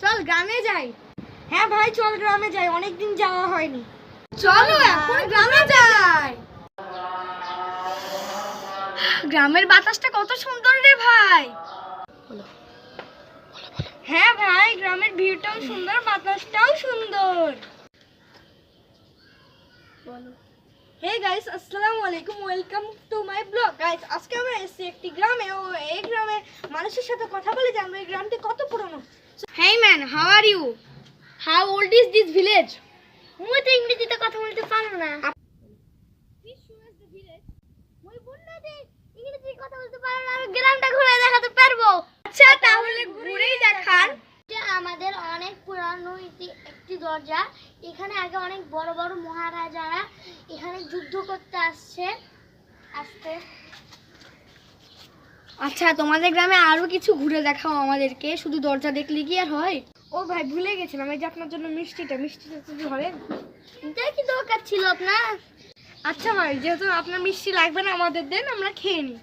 চল গ্রামে যাই। হ্যাঁ ভাই চল গ্রামে যাই, অনেকদিন যাওয়া হয়নি। চলো এখন গ্রামে যাই। গ্রামের বাতাসটা কত সুন্দর রে ভাই। হ্যাঁ ভাই গ্রামের ভিউটাও সুন্দর, বাতাসটাও সুন্দর। হে গাইস, আসসালামু আলাইকুম, welcome to my blog. Guys আজকে আমরা এসেছি একটি গ্রামে, ও এই গ্রামের মানুষের সাথে কথা বলে জানবো এই গ্রামটি কত পুরনো। Hey man, how are you? How old is this village? মুই তো ইংরেজিতে কথা বলতে পারো না। This show is the village. মুই বললে যে ইংরেজিতে কথা বলতে পারো না, আমি গ্রামটা ঘুরে দেখাতে পারবো। আচ্ছা তাহলে ঘুরেই দেখান। আমাদের অনেক পুরানো একটি দরজা। এখানে আগে অনেক বড় বড় মহারাজারা এখানে যুদ্ধ করতে আসছে। আচ্ছা তোমাদের গ্রামে আরো কিছু ঘুরে দেখাও আমাদেরকে, শুধু দরজা দেখলে কি আর হয়? ও ভাই ভুলে গেছিলাম, এই যে আপনার জন্য মিষ্টিটা যদি ধরেন। এটাই কি দরকার ছিল আপনার? আচ্ছা ভাই যেহেতু আপনার মিষ্টি লাগবে না, আমাদের দেন, আমরা খেয়ে নিই।